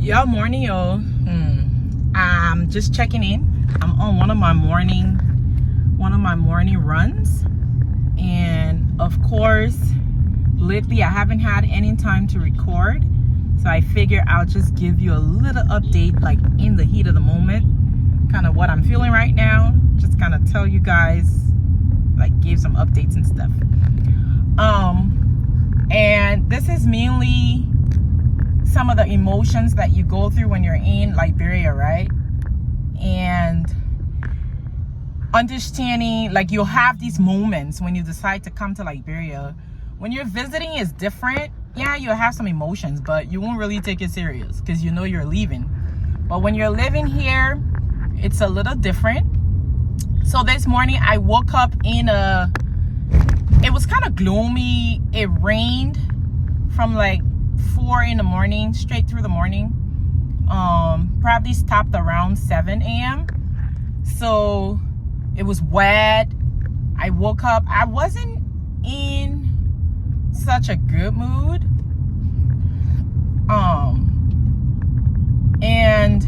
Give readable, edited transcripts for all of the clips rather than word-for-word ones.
Y'all, morning, yo. I'm just checking in. I'm on one of my morning runs, and of course, lately I haven't had any time to record, so I figure I'll just give you a little update, like in the heat of the moment, kind of what I'm feeling right now. Just kind of tell you guys, like, give some updates and stuff. And this is mainly some of the emotions that you go through when you're in Liberia, right? And understanding, like, you'll have these moments when you decide to come to Liberia. When you're visiting, it's different. Yeah, you'll have some emotions, but you won't really take it serious because you know you're leaving. But when you're living here, it's a little different. So this morning I woke up it was kind of gloomy. It rained from like 4 in the morning straight through the morning. Probably stopped around 7 a.m. So it was wet. I woke up. I wasn't in such a good mood. And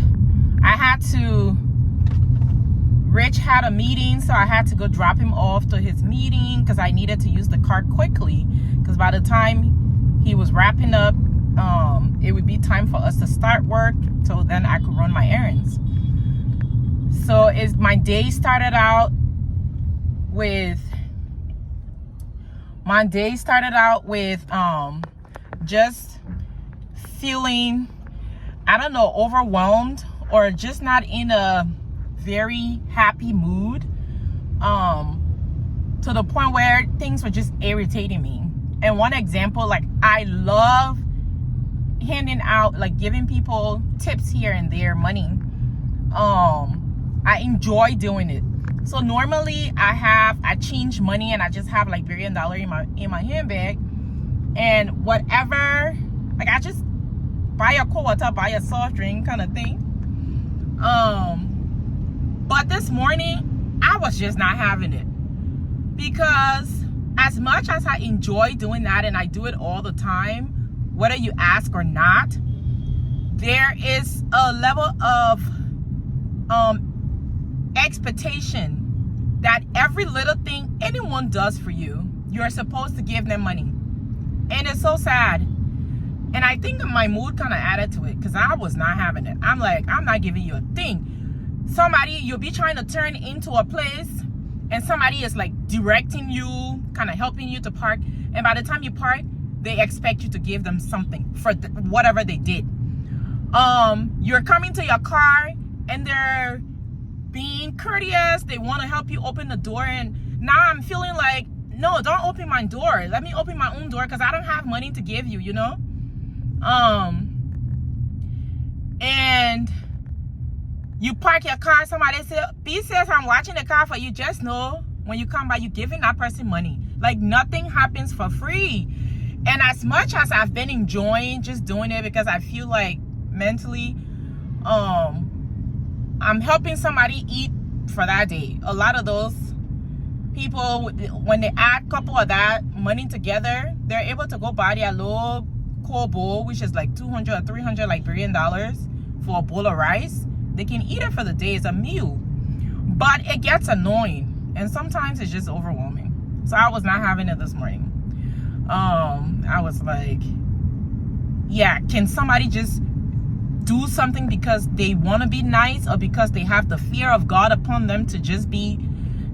I had to, Rich had a meeting, so I had to go drop him off to his meeting because I needed to use the car quickly, because by the time he was wrapping up, it would be time for us to start work, so then I could run my errands. So my day started out with just feeling, I don't know, overwhelmed, or just not in a very happy mood, to the point where things were just irritating me. And one example, like, I love handing out, like, giving people tips here and there, money. I enjoy doing it. So normally I change money and I just have Liberian dollar in my handbag, and whatever, like, I just buy a quarter, buy a soft drink kind of thing. But this morning I was just not having it, because as much as I enjoy doing that, and I do it all the time, whether you ask or not, there is a level of expectation that every little thing anyone does for you, you're supposed to give them money. And it's so sad. And I think my mood kind of added to it, because I was not having it. I'm like, I'm not giving you a thing. You'll be trying to turn into a place, and somebody is like directing you, kind of helping you to park, and by the time you park, they expect you to give them something for whatever they did. You're coming to your car and they're being courteous, they want to help you open the door, and now I'm feeling like, no, don't open my door, let me open my own door, because I don't have money to give you, you know. And you park your car, somebody says I'm watching the car for you. Just know when you come by, you giving that person money. Like, nothing happens for free. And as much as I've been enjoying just doing it, because I feel like mentally I'm helping somebody eat for that day. A lot of those people, when they add a couple of that money together, they're able to go buy their little cold bowl, which is like 200 or 300 Liberian dollars for a bowl of rice. They can eat it for the day. It's a meal. But it gets annoying, and sometimes it's just overwhelming. So I was not having it this morning. I was like, yeah, can somebody just do something because they want to be nice, or because they have the fear of God upon them to just be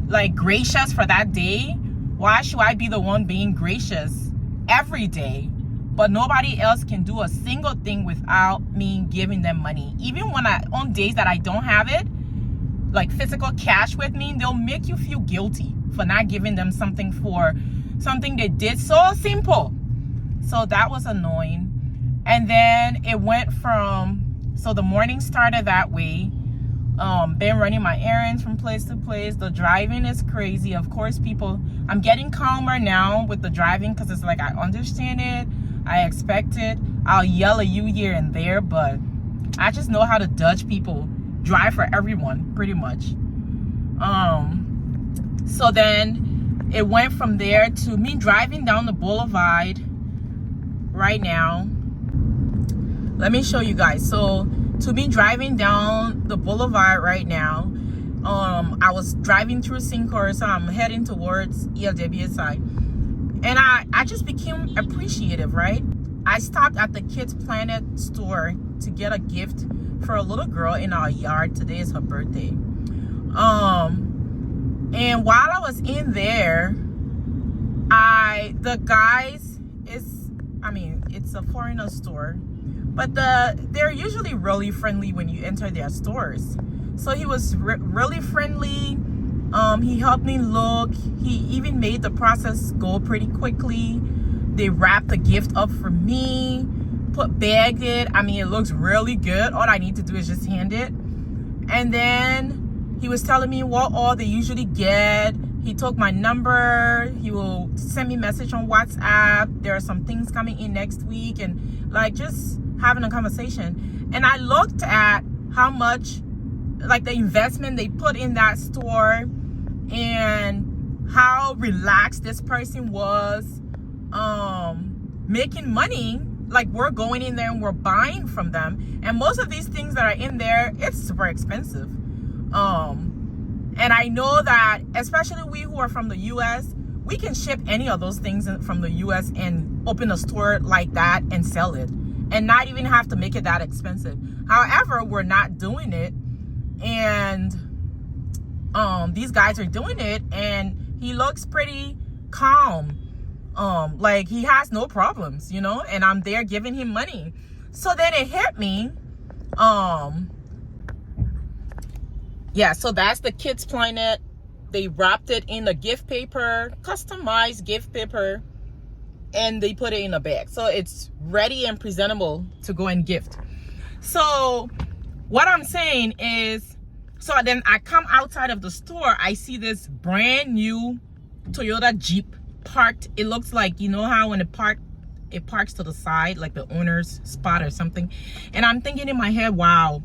like gracious for that day? Why should I be the one being gracious every day, but nobody else can do a single thing without me giving them money? Even on days that I don't have it, like physical cash with me, they'll make you feel guilty for not giving them something for something they did so simple. So that was annoying. And then it went from, so the morning started that way. Been running my errands from place to place. The driving is crazy. Of course, I'm getting calmer now with the driving, because it's like, I understand it, I expect it. I'll yell at you here and there, but I just know how to dodge people, drive for everyone pretty much. So then it went from there to me driving down the boulevard right now. let me show you guys. So to be driving down the boulevard right now, I was driving through Sincor, so I'm heading towards ELWSI, and I just became appreciative, right? I stopped at the Kids Planet store to get a gift for a little girl in our yard. Today is her birthday. And while I was in there, the guys it's a foreigner store, but they're usually really friendly when you enter their stores. So he was really friendly. He helped me look. He even made the process go pretty quickly. They wrapped the gift up for me, bagged it. I mean, it looks really good. All I need to do is just hand it. And then he was telling me what all they usually get. He took my number. He will send me a message on WhatsApp. There are some things coming in next week, and like just having a conversation. And I looked at how much, like, the investment they put in that store and how relaxed this person was, making money. Like, we're going in there and we're buying from them, and most of these things that are in there, it's super expensive. And I know that especially we who are from the US, we can ship any of those things from the US and open a store like that and sell it and not even have to make it that expensive. However, we're not doing it, and these guys are doing it, and he looks pretty calm. Like, he has no problems, you know, and I'm there giving him money. So then it hit me. Yeah, so that's the Kids Planet. They wrapped it in a gift paper, customized gift paper, and they put it in a bag. So it's ready and presentable to go and gift. So what I'm saying is, so then I come outside of the store, I see this brand new Toyota Jeep parked. It looks like, you know how when it parks to the side, like the owner's spot or something. And I'm thinking in my head, wow,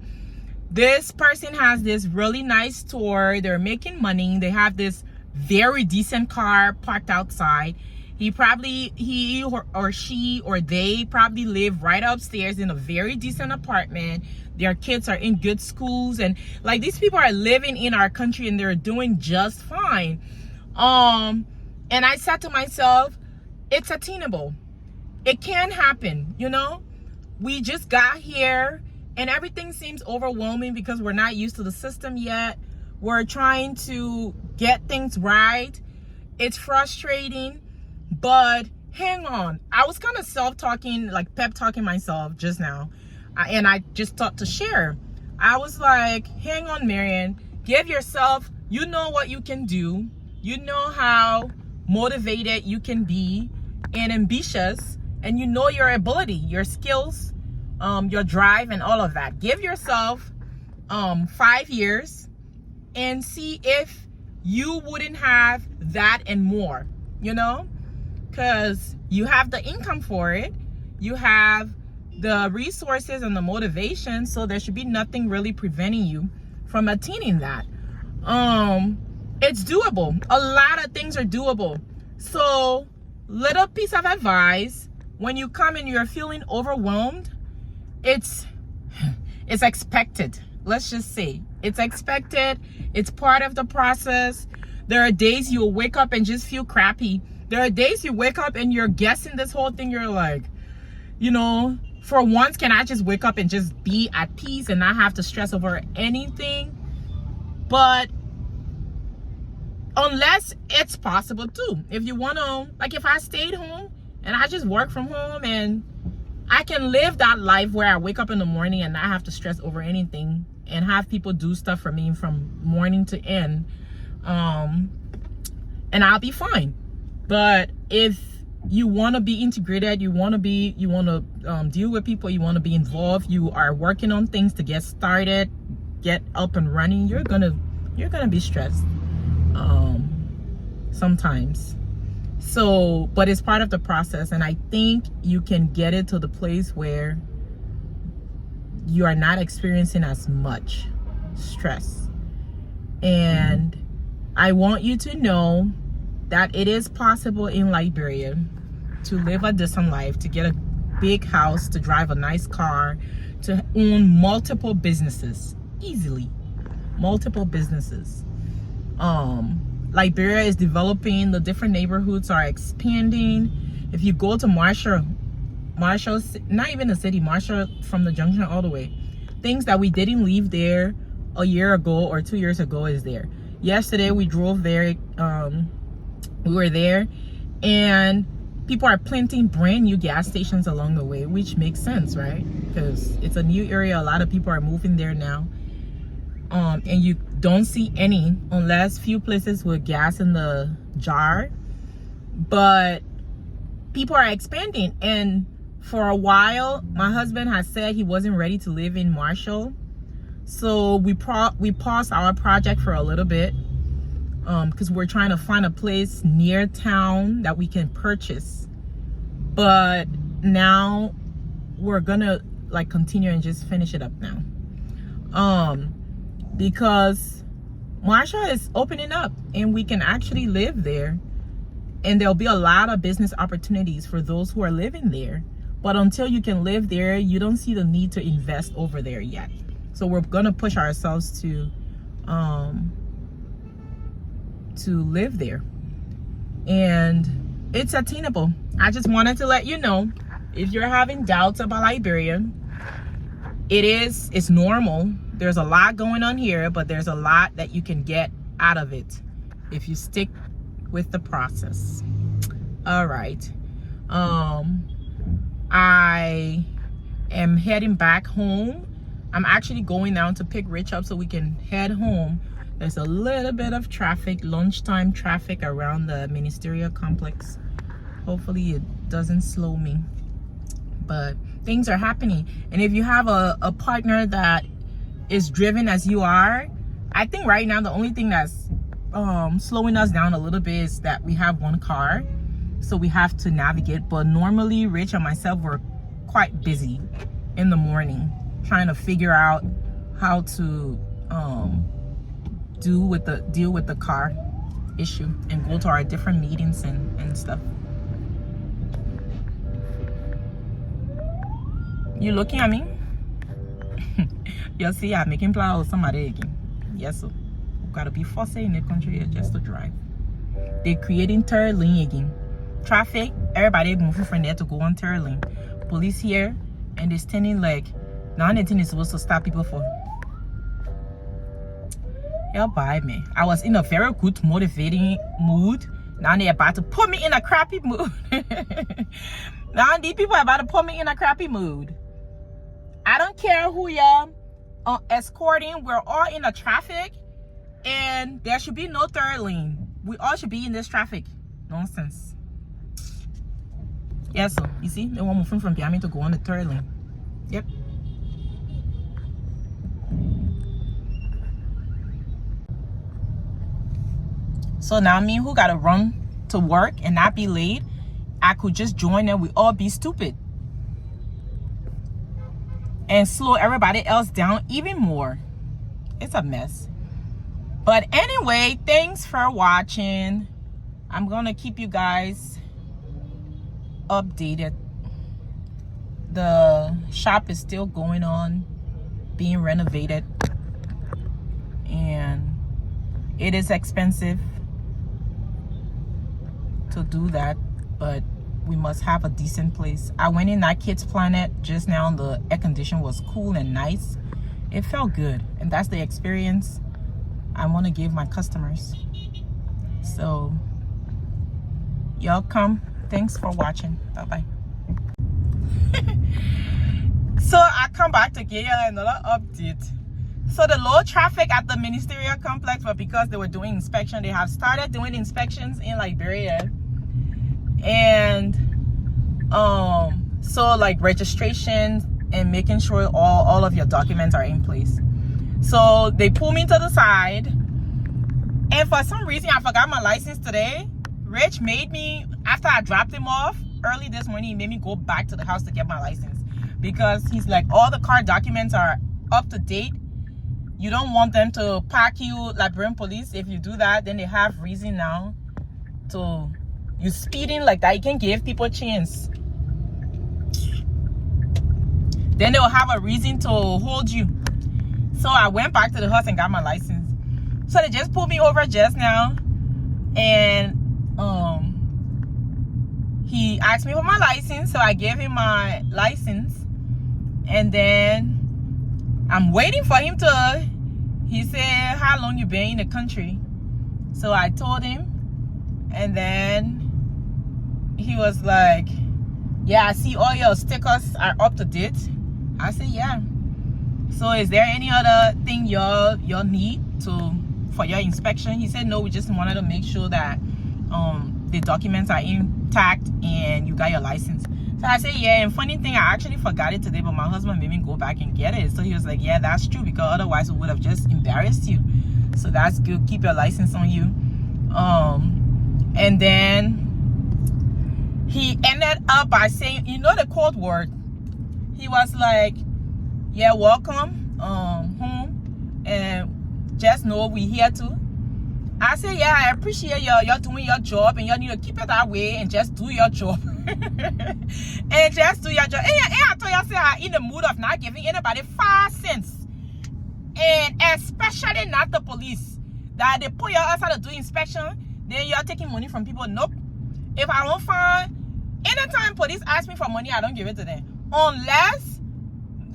this person has this really nice store. They're making money. They have this very decent car parked outside. He or she or they probably live right upstairs in a very decent apartment. Their kids are in good schools, and like, these people are living in our country and they're doing just fine. And I said to myself, it's attainable. It can happen, you know? We just got here and everything seems overwhelming because we're not used to the system yet. We're trying to get things right. It's frustrating, but hang on. I was kind of self-talking, like pep talking myself just now. And I just thought to share. I was like, hang on, Marian, give yourself, you know what you can do. You know how motivated you can be and ambitious, and you know your ability, your skills, your drive, and all of that. Give yourself 5 years and see if you wouldn't have that and more, you know, because you have the income for it, you have the resources and the motivation, so there should be nothing really preventing you from attaining that. It's doable. A lot of things are doable. So, little piece of advice: when you come and you're feeling overwhelmed, it's expected. Let's just say it's expected. It's part of the process. There are days you'll wake up and just feel crappy. There are days you wake up and you're guessing this whole thing. You're like, you know, for once, can I just wake up and just be at peace and not have to stress over anything? But unless it's possible too. If you want to, like, if I stayed home and I just work from home and I can live that life where I wake up in the morning and not have to stress over anything and have people do stuff for me from morning to end, and I'll be fine. But if you want to be integrated, you want to deal with people, you want to be involved, you are working on things to get started, get up and running, you're gonna be stressed sometimes. So, but it's part of the process, and I think you can get it to the place where you are not experiencing as much stress. And I want you to know that it is possible in Liberia to live a decent life, to get a big house, to drive a nice car, to own multiple businesses easily. Multiple businesses. Liberia is developing. The different neighborhoods are expanding. If you go to Marshall, not even the city, Marshall, from the junction all the way, things that we didn't leave there a year ago or 2 years ago is there. Yesterday we drove there. We were there, and people are planting brand new gas stations along the way, which makes sense, right? Because it's a new area. A lot of people are moving there now. And you don't see any, unless few places with gas in the jar. But people are expanding, and for a while my husband has said he wasn't ready to live in Marshall, so we paused our project for a little bit, because we're trying to find a place near town that we can purchase. But now we're gonna like continue and just finish it up now, because Marshall is opening up and we can actually live there, and there'll be a lot of business opportunities for those who are living there. But until you can live there, you don't see the need to invest over there yet. So we're gonna push ourselves to live there, and it's attainable. I just wanted to let you know, if you're having doubts about Liberia, it's normal. There's a lot going on here, but there's a lot that you can get out of it if you stick with the process. All right. I am heading back home. I'm actually going down to pick Rich up so we can head home. There's a little bit of traffic, lunchtime traffic around the ministerial complex. Hopefully it doesn't slow me, but things are happening. And if you have a partner that is driven as you are, I think right now the only thing that's slowing us down a little bit is that we have one car, so we have to navigate. But normally Rich and myself were quite busy in the morning trying to figure out how to deal with the car issue and go to our different meetings and stuff. You looking at me? You see, I'm making plans with somebody again. Yes, so we gotta be fussy in the country here just to drive. They're creating third lane again. Traffic, everybody moving from there to go on third lane. Police here, and they're standing like, now anything is supposed to stop people for. Yeah, bye, man. I was in a very good, motivating mood. Now they're about to put me in a crappy mood. Now these people are about to put me in a crappy mood. I don't care who you're escorting. We're all in the traffic, and there should be no third lane. We all should be in this traffic. Nonsense. Yeah, so you see, they want moving from behind me to go on the third lane. Yep. So now me, who gotta run to work and not be late, I could just join and we all be stupid and slow everybody else down even more. It's a mess. But anyway, thanks for watching. I'm gonna keep you guys updated. The shop is still going on, being renovated, and it is expensive to do that, but we must have a decent place. I went in that Kids Planet just now, and the air condition was cool and nice. It felt good, and that's the experience I want to give my customers. So y'all come. Thanks for watching. Bye-bye. So I come back to give you another update. So the low traffic at the ministerial complex, but because they were doing inspection, they have started doing inspections in Liberia. And so like registration and making sure all of your documents are in place. So they pulled me to the side, and for some reason I forgot my license today. Rich made me, after I dropped him off early this morning, he made me go back to the house to get my license, because he's like, all the car documents are up to date. You don't want them to park you, Liberian police. If you do that, then they have reason now to, you speeding like that, you can give people a chance. then they'll have a reason to hold you. So I went back to the house and got my license. So they just pulled me over just now, and he asked me for my license, so I gave him my license, and then I'm waiting for him to. He said, "How long you been in the country?" So I told him, and then he was like, "Yeah, I see all your stickers are up to date." I said, "Yeah." So is there any other thing y'all need for your inspection? He said, "No, we just wanted to make sure that the documents are intact and you got your license." So I said, "Yeah." And funny thing, I actually forgot it today, but my husband made me go back and get it. So he was like, "Yeah, that's true, because otherwise it would have just embarrassed you. So that's good. Keep your license on you." And then he ended up by saying, you know, the code word. He was like, "Yeah, welcome home, and just know we here too." I said, "Yeah, I appreciate y'all doing your job, and y'all need to keep it that way and just do your job." And just do your job. And I told y'all, say I'm in the mood of not giving anybody 5 cents, and especially not the police, that they put y'all outside to do inspection, then y'all taking money from people. Nope. If I don't find, anytime police ask me for money, I don't give it to them, unless,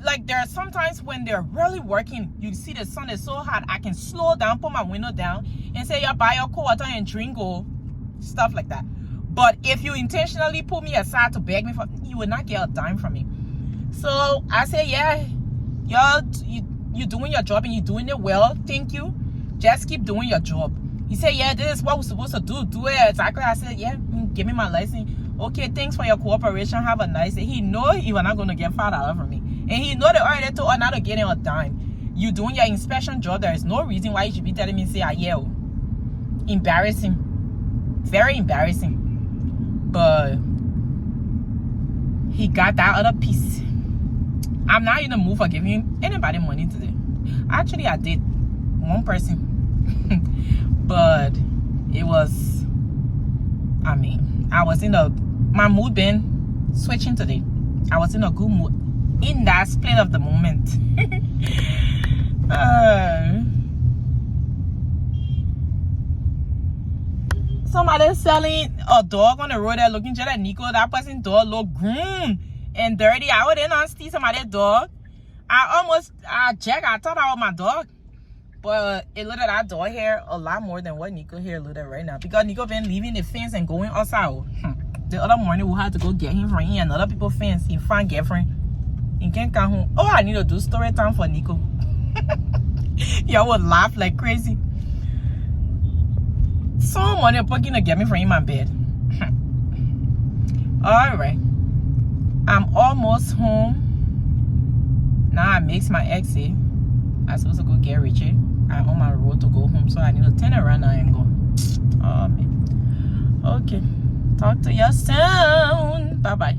like, there are sometimes when they're really working, you see the sun is so hot, I can slow down, put my window down, and say, "Yeah, buy your cold water and drink," or stuff like that. But if you intentionally pull me aside to beg me for, you will not get a dime from me. So I say, "Yeah, you're doing your job and you're doing it well. Thank you. Just keep doing your job." He said, "Yeah, this is what we're supposed to do. Do it exactly." I said, "Yeah, give me my license." "Okay, thanks for your cooperation. Have a nice day." He know he was not going to get $5 from me. And he know they already told her not to get in a dime. You doing your inspection job, there is no reason why you should be telling me, say, "Yeah." Embarrassing. Very embarrassing. But he got that other piece. I'm not in the mood for giving anybody money today. Actually, I did. One person. But it was, I mean, I was in my mood been switching today. I was in a good mood in that split of the moment. Somebody selling a dog on the road there looking just like Nico. That person's dog look green and dirty. I wouldn't steal somebody's dog. I thought I was my dog. But it looked at that dog hair a lot more than what Nico hair looked at right now. Because Nico been leaving the fence and going outside. The other morning we had to go get him from here and other people's fence. He find girlfriend. He can't come home. Oh, I need to do story time for Nico. Y'all would laugh like crazy. Someone is going to get me from in my bed. Alright. I'm almost home. Now I mix my exit. I'm supposed to go get Richard. I'm on my road to go home, so I need to turn around now and go. Oh man. Okay. Talk to you soon. Bye bye.